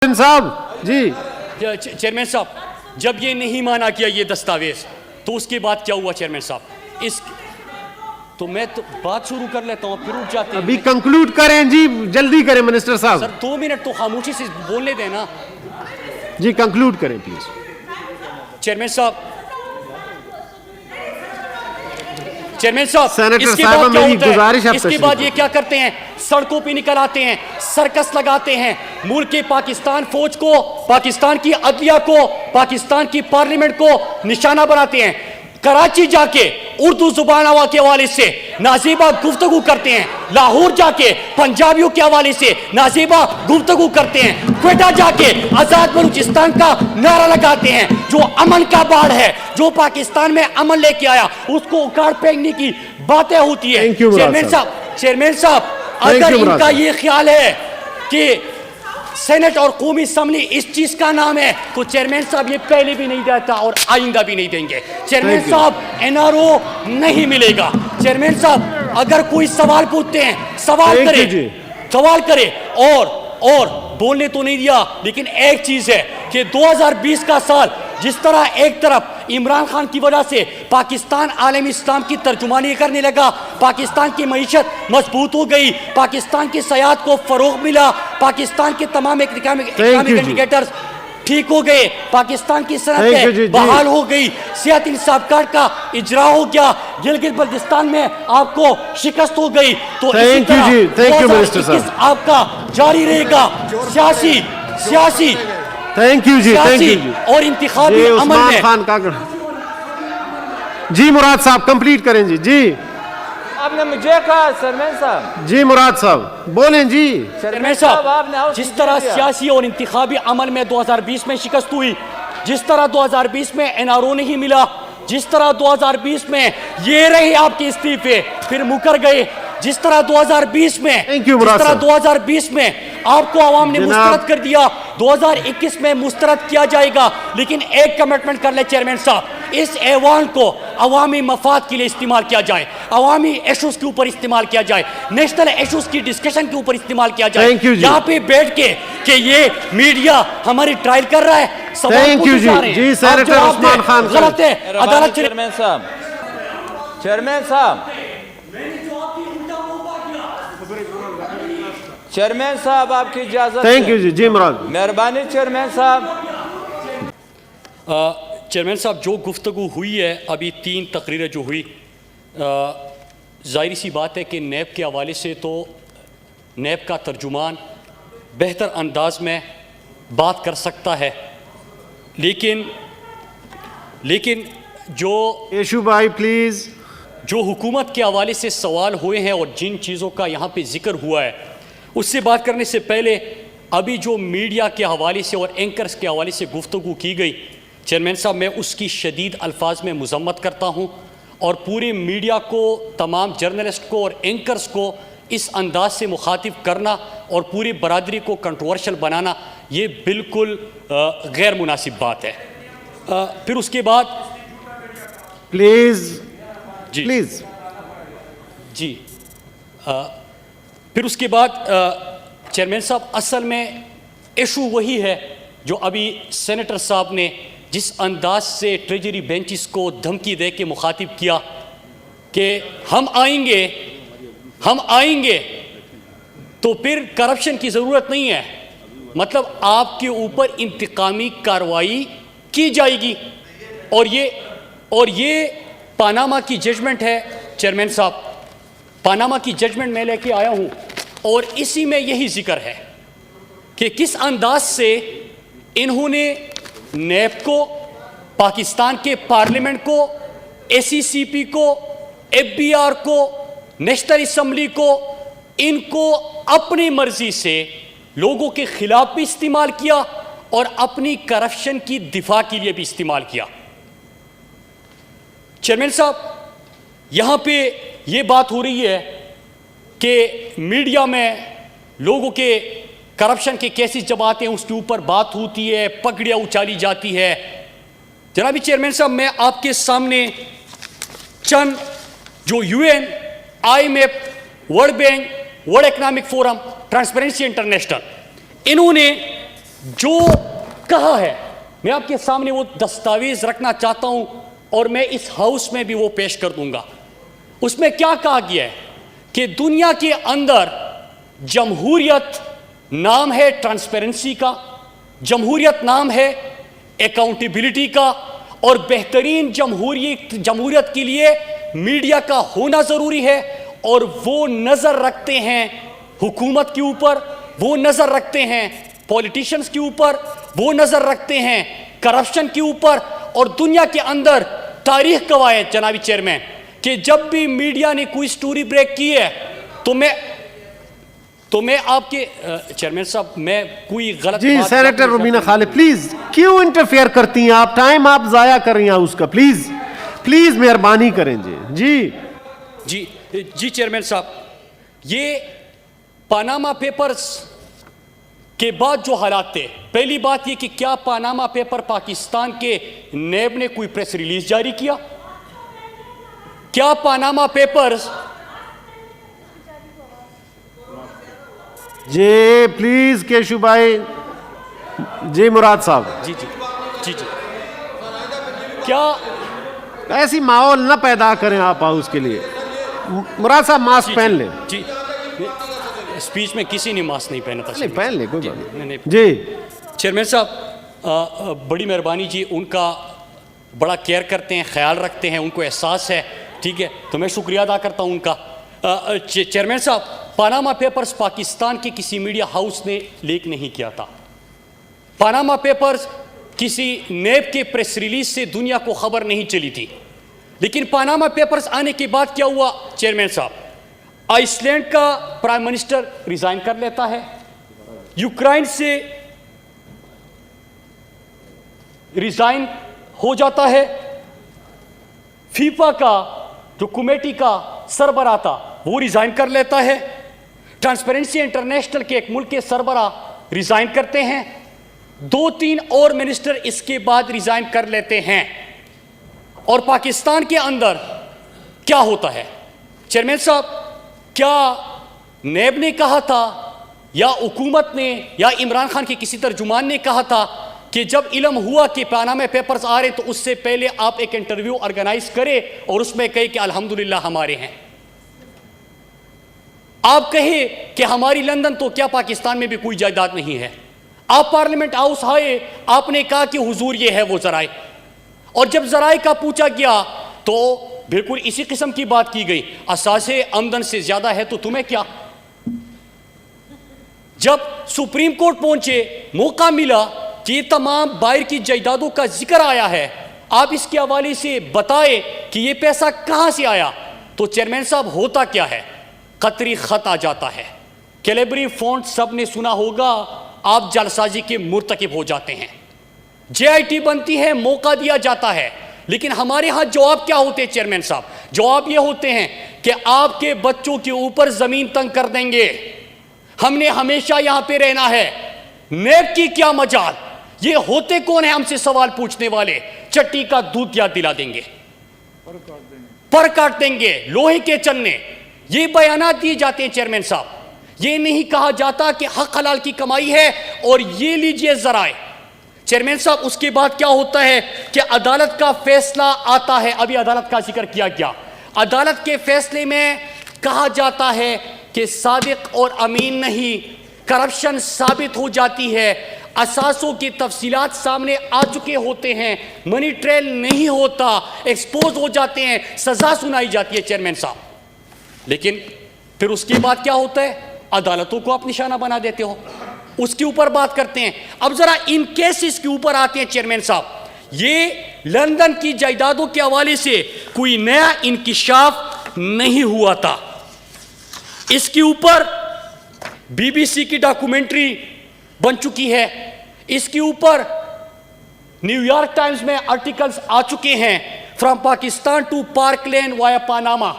साहब जी। चेयरमैन साहब, जब ये नहीं माना गया ये दस्तावेज, तो उसके बाद क्या हुआ चेयरमैन साहब? इस तो मैं तो बात शुरू कर लेता हूँ, फिर उठ जाते हैं। अभी कंक्लूड करें जी, जल्दी करें मिनिस्टर साहब। सर 2 मिनट तो खामोशी से बोलने देना जी, कंक्लूड करें प्लीज। चेयरमैन साहब, सेनेटर इसके साहब, बाद क्या मेरी होता है? गुजारिश है, इसके बाद ये क्या करते हैं? सड़कों पे निकल आते हैं, सर्कस लगाते हैं, मुल्क के पाकिस्तान फौज को, पाकिस्तान की अदलिया को, पाकिस्तान की पार्लियामेंट को निशाना बनाते हैं। कराची जाके उर्दू जुबान के हवाले से नाजीबा गुफ्तगू करते हैं, लाहौर जाके पंजाबियों के हवाले से नाजीबा गुफ्तगू करते हैं, क्वेटा जाके आजाद बलूचिस्तान का नारा लगाते हैं। जो अमन का बाढ़ है, जो पाकिस्तान में अमन लेके आया, उसको उखाड़ फेंकने की बातें होती है। चेयरमैन साहब, अगर इनका ये ख्याल है कि सेनेट और कौमी असम्बली इस चीज का नाम है, तो चेयरमैन साहब ये पहले भी नहीं देता और आइंदा भी नहीं देंगे। चेयरमैन साहब, एनआरओ नहीं मिलेगा। चेयरमैन साहब, अगर कोई सवाल पूछते हैं, सवाल करे और बोलने तो नहीं दिया, लेकिन एक चीज है कि 2020 का साल जिस तरह एक तरफ इमरान खान की वजह से पाकिस्तान आलम इस्लाम की तर्जुमानी करने लगा, पाकिस्तान की मईशत मजबूत हो गई, पाकिस्तान की सयाहत को फरोग मिला, पाकिस्तान के तमाम इकनॉमिक इंडिकेटर्स ठीक हो गए, पाकिस्तान की सनतें बहाल हो गई, सेहत इंसाफ कार्ड का इजरा हो गया, गिलगित बल्तिस्तान में आपको शिकस्त हो गई, तो इसी तरह आपका जारी रहेगा सियासी थैंक यू जी और इंतखाबी अमल में। खान का जी, मुराद साहब कंप्लीट करें जी। जी, आपने मुझे कहा चेयरमैन साहब। जी मुराद साहब बोलें जी। चेयरमैन साहब, जिस तरह सियासी और इंतखाबी अमल में 2020 में शिकस्त हुई, जिस तरह 2020 में एनआरओ नहीं मिला, जिस तरह 2020 में ये रहे आपके इस्तीफे फिर मुकर गए, जिस तरह 2020 में आपको आवाम ने मुस्तरद कर दिया, 2021 में मुस्तरद किया जाएगा। लेकिन एक कमिटमेंट कर ले चेयरमैन साहब, इस ऐवान को अवामी मफाद के लिए इस्तेमाल किया जाए, अवामी इशूज के ऊपर इस्तेमाल किया जाए, नेशनल इशूज की डिस्कशन के ऊपर इस्तेमाल किया जाए। यहाँ पे बैठ के कि ये मीडिया हमारी ट्रायल कर रहा है, thank you ji. Senator Usman Khan गलत है। अदालत चेयरमैन साहब आपकी इजाजत। थैंक यू जी। जी मुराद, मेहरबानी चेयरमैन साहब। चेयरमैन साहब, जो गुफ्तगू हुई है अभी 3 तकरीरें जो हुई, जाहिर सी बात है कि नैब के हवाले से तो नैब का तर्जुमान बेहतर अंदाज में बात कर सकता है, लेकिन जो यशु भाई प्लीज, जो हुकूमत के हवाले से सवाल हुए हैं और जिन चीज़ों का यहाँ पे जिक्र हुआ है, उससे बात करने से पहले अभी जो मीडिया के हवाले से और एंकर्स के हवाले से गुफ्तगू की गई, चेयरमैन साहब मैं उसकी शदीद अल्फाज में मजम्मत करता हूँ और पूरे मीडिया को, तमाम जर्नलिस्ट को और एंकर्स को इस अंदाज से मुखातिब करना और पूरी बरादरी को कंट्रोवर्शियल बनाना, ये बिल्कुल गैर मुनासिब बात है। फिर उसके बाद प्लीज जी प्लीज जी फिर उसके बाद चेयरमैन साहब, असल में इशू वही है जो अभी सेनेटर साहब ने जिस अंदाज से ट्रेजरी बेंचेस को धमकी दे के मुखातिब किया कि हम आएंगे तो फिर करप्शन की ज़रूरत नहीं है, मतलब आपके ऊपर इंतकामी कार्रवाई की जाएगी। और ये पानामा की जजमेंट है चेयरमैन साहब, पानामा की जजमेंट मैं लेके आया हूं और इसी में यही जिक्र है कि किस अंदाज से इन्होंने नैब को, पाकिस्तान के पार्लियामेंट को, एसीसीपी को, एफबीआर को, नेशनल असम्बली को, इनको अपनी मर्जी से लोगों के खिलाफ भी इस्तेमाल किया और अपनी करप्शन की दिफा के लिए भी इस्तेमाल किया। चेयरमैन साहब, यहां पे ये बात हो रही है कि मीडिया में लोगों के करप्शन के केसेस जब आते हैं उसके ऊपर बात होती है, पगड़ियाँ उछाली जाती है। जनाबी चेयरमैन साहब, मैं आपके सामने चंद जो UN, IMF, world bank, world economic forum, transparency international, इन्होंने जो कहा है, मैं आपके सामने वो दस्तावेज रखना चाहता हूं और मैं इस हाउस में भी वो पेश कर दूंगा। उसमें क्या कहा गया है कि दुनिया के अंदर जमहूरियत नाम है ट्रांसपेरेंसी का, जमहूरियत नाम है अकाउंटेबिलिटी का, और बेहतरीन जमहूरियत के लिए मीडिया का होना ज़रूरी है। और वो नज़र रखते हैं हुकूमत के ऊपर, वो नज़र रखते हैं पॉलिटिशियंस के ऊपर, वो नज़र रखते हैं करप्शन के ऊपर। और दुनिया के अंदर तारीख गवाह है जनाबी चेयरमैन कि जब भी मीडिया ने कोई स्टोरी ब्रेक की है तो मैं आपके चेयरमैन साहब, मैं कोई गलत जी बात सेनेटर रुबीना खालिद, प्लीज क्यों इंटरफेयर करती हैं आप? टाइम आप जाया कर रही हैं उसका। प्लीज प्लीज मेहरबानी करें जी। जी चेयरमैन साहब, ये पानामा पेपर्स के बाद जो हालात थे, पहली बात ये कि क्या पानामा पेपर पाकिस्तान के नेब ने कोई प्रेस रिलीज जारी किया? क्या Panama Papers ji please Keshu भाई, जी मुराद साहब, जी क्या ऐसी माहौल ना पैदा करें आप हाउस के लिए। मुराद साहब मास्क पहन लें। जी स्पीच में किसी ने मास्क नहीं पहना था। नहीं पहन ले, कोई बात नहीं। नहीं जी। चेयरमैन साहब बड़ी मेहरबानी जी, उनका बड़ा केयर करते हैं, ख्याल रखते हैं, उनको एहसास है, ठीक है, तो मैं शुक्रिया अदा करता हूं उनका। चेयरमैन साहब, पानामा पेपर्स पाकिस्तान के किसी मीडिया हाउस ने लीक नहीं किया था। पानामा पेपर्स किसी नेब के प्रेस रिलीज से दुनिया को खबर नहीं चली थी। लेकिन पानामा पेपर्स आने के बाद क्या हुआ चेयरमैन साहब? आइसलैंड का प्राइम मिनिस्टर रिजाइन कर लेता है, यूक्रेन से रिजाइन हो जाता है, फीफा का जो कमेटी का सरबराह था वो रिजाइन कर लेता है, ट्रांसपेरेंसी इंटरनेशनल के एक मुल्क के सरबराह रिजाइन करते हैं, 2-3 और मिनिस्टर इसके बाद रिजाइन कर लेते हैं। और पाकिस्तान के अंदर क्या होता है चेयरमैन साहब? क्या नेब ने कहा था या हुकूमत ने या इमरान खान के किसी तर्जुमान ने कहा था कि जब इल्म हुआ कि पानामा पेपर्स आ रहे तो उससे पहले आप एक इंटरव्यू ऑर्गेनाइज करें और उसमें कहे कि अल्हम्दुलिल्लाह हमारे हैं? आप कहे कि हमारी लंदन तो क्या पाकिस्तान में भी कोई जायदाद नहीं है? आप पार्लियामेंट हाउस आए, आपने कहा कि हुजूर ये है वो जराए, और जब जराए का पूछा गया तो बिल्कुल इसी किस्म की बात की गई, असासे आमदन से ज्यादा है तो तुम्हें क्या। जब सुप्रीम कोर्ट पहुंचे, मौका मिला कि ये तमाम बाहर की जायदादों का जिक्र आया है, आप इसके हवाले से बताए कि ये पैसा कहां से आया, तो चेयरमैन साहब होता क्या है? कतरी खत आ जाता है, कैलेबरी फॉन्ट सब ने सुना होगा, आप जालसाजी के मुर्तकिब हो जाते हैं, JIT बनती है, मौका दिया जाता है। लेकिन हमारे यहां जवाब क्या होते हैं चेयरमैन साहब? जवाब ये होते हैं कि आपके बच्चों के ऊपर जमीन तंग कर देंगे, हमने हमेशा यहां पे रहना है, नेब की क्या मजाल, ये होते कौन है हमसे सवाल पूछने वाले? चट्टी का दूध याद दिला देंगे, पर काट देंगे, लोहे के चन्ने, ये बयानात दिए जाते हैं चेयरमैन साहब। ये नहीं कहा जाता कि हक हलाल की कमाई है और ये लीजिए जराए। चेयरमैन साहब, उसके बाद क्या होता है कि अदालत का फैसला आता है, अभी अदालत का जिक्र किया गया, अदालत के फैसले में कहा जाता है कि सादिक और अमीन नहीं, करप्शन साबित हो जाती है, असासों की तफसीलात सामने आ चुके होते हैं, मनी ट्रेल नहीं होता, एक्सपोज हो जाते हैं, सजा सुनाई जाती है चेयरमैन साहब। लेकिन फिर उसके बाद क्या होता है? अदालतों को आप निशाना बना देते हो, उसके ऊपर बात करते हैं। अब जरा इन केसेस के ऊपर आते हैं चेयरमैन साहब। ये लंदन की जायदादों के हवाले से कोई नया इंकिशाफ नहीं हुआ था, इसके ऊपर BBC की डॉक्यूमेंट्री बन चुकी है, इसके ऊपर न्यूयॉर्क टाइम्स में आर्टिकल्स आ चुके हैं, from Pakistan to Park Lane via Panama,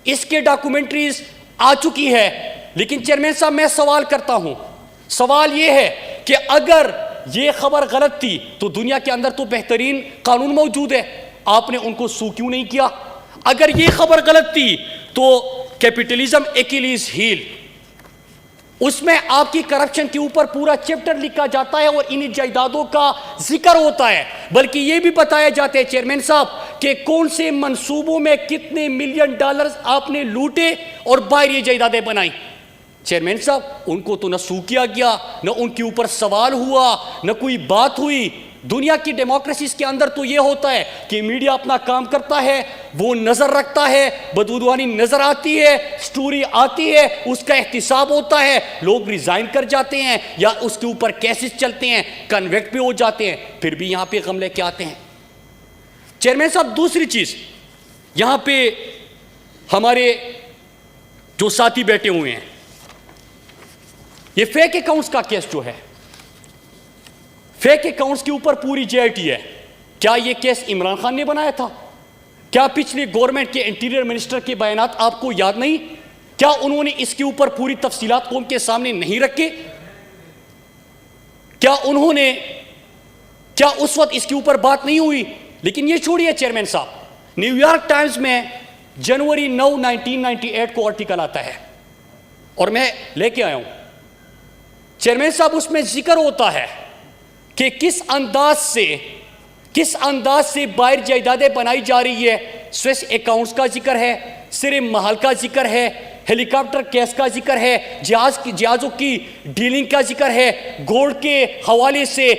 इसके डॉक्यूमेंट्रीज आ चुकी है। लेकिन चेयरमैन साहब, मैं सवाल करता हूं, सवाल यह है कि अगर यह खबर गलत थी तो दुनिया के अंदर तो बेहतरीन कानून मौजूद है, आपने उनको सू क्यों नहीं किया? अगर यह खबर गलत थी तो कैपिटलिज्म एकिलीज हील, उसमें आपकी करप्शन के ऊपर पूरा चैप्टर लिखा जाता है और इन जायदादों का जिक्र होता है, बल्कि यह भी बताया जाता है चेयरमैन साहब कि कौन से मंसूबों में कितने मिलियन डॉलर्स आपने लूटे और बाहर ये जायदादें बनाई। चेयरमैन साहब, उनको तो न सू किया गया, न उनके ऊपर सवाल हुआ, न कोई बात हुई। दुनिया की डेमोक्रेसी के अंदर तो यह होता है कि मीडिया अपना काम करता है, वो नजर रखता है, बदबूदानी नजर आती है, स्टोरी आती है, उसका एहतिसाब होता है, लोग रिजाइन कर जाते हैं या उसके ऊपर केसेस चलते हैं, कन्विक्ट भी हो जाते हैं, फिर भी यहां पे गम लेके आते हैं। चेयरमैन साहब, दूसरी चीज, यहां पे हमारे जो साथी बैठे हुए हैं, ये फेक अकाउंट्स का केस जो है, फेक अकाउंट्स के ऊपर पूरी जेआईटी है। क्या यह केस इमरान खान ने बनाया था? क्या पिछले गवर्नमेंट के इंटीरियर मिनिस्टर के बयानात आपको याद नहीं? क्या उन्होंने इसके ऊपर पूरी तफसीलात कौम के सामने नहीं रखे? क्या उस वक्त इसके ऊपर बात नहीं हुई? लेकिन यह छोड़िए चेयरमैन साहब, न्यूयॉर्क टाइम्स में जनवरी 9, 1998 को आर्टिकल आता है और मैं लेके आया हूं चेयरमैन साहब। उसमें जिक्र होता है कि किस अंदाज से बाहर जायदादें बनाई जा रही है। स्विस अकाउंट्स का जिक्र है, सिरे महल का जिक्र है, हेलीकॉप्टर केस का जिक्र है, जहाज़ों की डीलिंग का जिक्र है, गोल्ड के हवाले से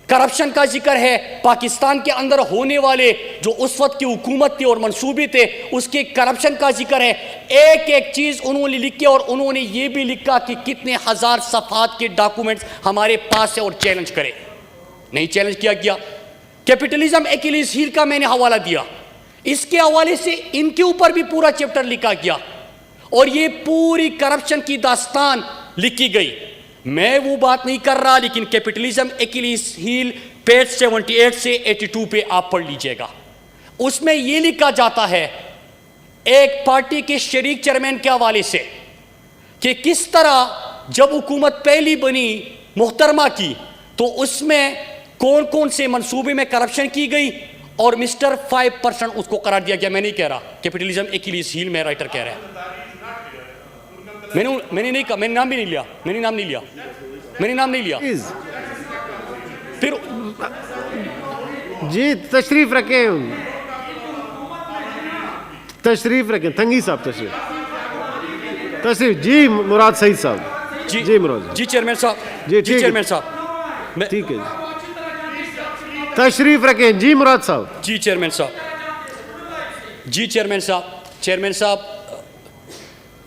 करप्शन का जिक्र है, पाकिस्तान के अंदर होने वाले जो उस वक्त की हुकूमत थी और मंसूबे थे उसके करप्शन का जिक्र है। एक एक चीज उन्होंने लिखी और उन्होंने ये भी लिखा कि कितने हजार सफात के डॉक्यूमेंट्स हमारे पास है और चैलेंज करे। नहीं चैलेंज किया गया। कैपिटलिज्म एक्यूलीज हील का मैंने हवाला दिया, इसके हवाले से इनके ऊपर भी पूरा चैप्टर लिखा गया और ये पूरी करप्शन की दास्तान लिखी गई। मैं वो बात नहीं कर रहा, लेकिन कैपिटलिज्म एक्यूलीज हील पेज 78 से 82 पे आप पढ़ लीजिएगा। उसमें यह लिखा जाता है एक पार्टी के शरीक चेयरमैन के हवाले से कि किस तरह जब हुकूमत पहली बनी मुहतरमा की तो उसमें कौन कौन से मंसूबे में करप्शन की गई और मिस्टर 5% उसको करार दिया गया। मैं नहीं कह रहा, कैपिटलिज्म एक्यूलीज हील में राइटर कह रहा है। मैंने नहीं कहा, मैंने नाम भी नहीं लिया, मैंने नाम नहीं लिया। फिर जी तशरीफ रखें तंगी साहब, तशरीफ जी मुराद सईद साहब। जी मुराद जी चेयरमैन साहब, जी चेयरमैन साहब, ठीक है जी, तशरीफ रखें जी मुराद साहब। जी चेयरमैन साहब,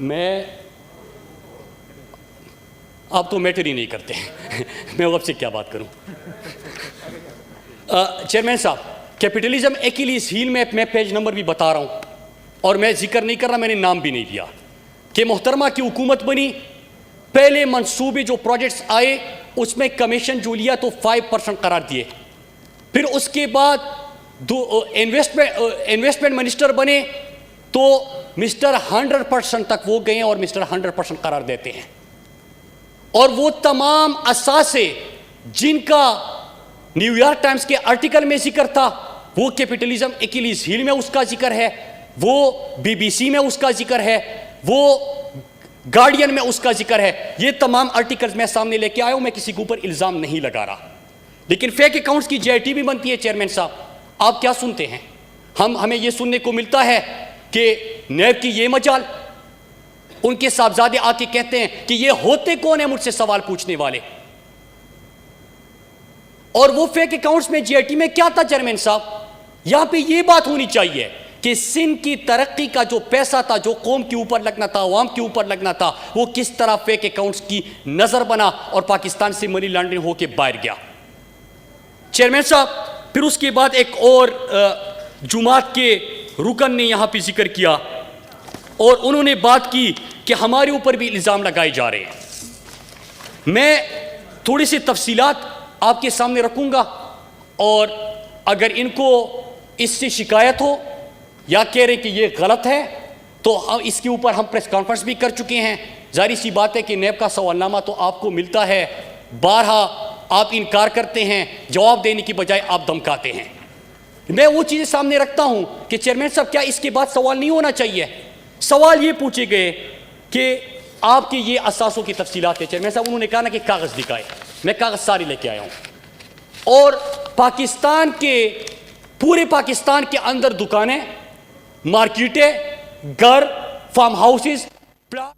मैं आप तो मैटर ही नहीं करते मैं आपसे क्या बात करूं। चेयरमैन साहब, कैपिटलिज्म एक्यूलीज हील में मैं पेज नंबर भी बता रहा हूं और मैं जिक्र नहीं कर रहा, मैंने नाम भी नहीं लिया कि मुहतरमा की हुकूमत बनी, पहले मंसूबे जो प्रोजेक्ट्स आए उसमें कमीशन जो लिया तो 5% करार दिए। फिर उसके बाद इन्वेस्टमेंट मिनिस्टर बने तो मिस्टर 100% तक वो गए और मिस्टर 100% करार देते हैं। और वो तमाम असासे जिनका न्यूयॉर्क टाइम्स के आर्टिकल में जिक्र था, वो कैपिटलिज्म एक्यूलीज हील में उसका जिक्र है, वो बीबीसी में उसका जिक्र है, वो गार्डियन में उसका जिक्र है। ये तमाम आर्टिकल्स मैं सामने लेके आया हूं, मैं किसी के ऊपर इल्जाम नहीं लगा रहा। लेकिन फेक अकाउंट्स की जेआईटी भी बनती है। चेयरमैन साहब, आप क्या सुनते हैं? हमें यह सुनने को मिलता है कि नैब की ये मजाल, उनके साहबजादे आके कहते हैं कि ये होते कौन है मुझसे सवाल पूछने वाले। और वो फेक अकाउंट्स में जेआईटी में क्या था चेयरमैन साहब? यहां पे ये बात होनी चाहिए कि सिंध की तरक्की का जो पैसा था, जो कौम के ऊपर लगना था, अवाम के ऊपर लगना था, वो किस तरह फेक अकाउंट्स की नजर बना और पाकिस्तान से मनी लॉन्ड्रिंग होके बाहर गया। चेयरमैन साहब, फिर उसके बाद एक और जुमात के रुकन ने यहां पे जिक्र किया और उन्होंने बात की कि हमारे ऊपर भी इल्जाम लगाए जा रहे हैं। मैं थोड़ी सी तफसीलात आपके सामने रखूंगा और अगर इनको इससे शिकायत हो या कह रहे कि ये गलत है तो हम इसके ऊपर हम प्रेस कॉन्फ्रेंस भी कर चुके हैं। जाहिर सी बात है कि नैब का सवालनामा तो आपको मिलता है, बारहा आप इनकार करते हैं, जवाब देने की बजाय आप धमकाते हैं। मैं वो चीज़ें सामने रखता हूं कि चेयरमैन साहब, क्या इसके बाद सवाल नहीं होना चाहिए? सवाल ये पूछे गए कि आपकी ये असासों की तफसीलात है चेयरमैन साहब। उन्होंने कहा ना कि कागज दिखाए, मैं कागज सारी लेके आया हूं। और पाकिस्तान के पूरे पाकिस्तान के अंदर दुकानें, मार्केटें, घर, फार्म हाउसेस, प्लाट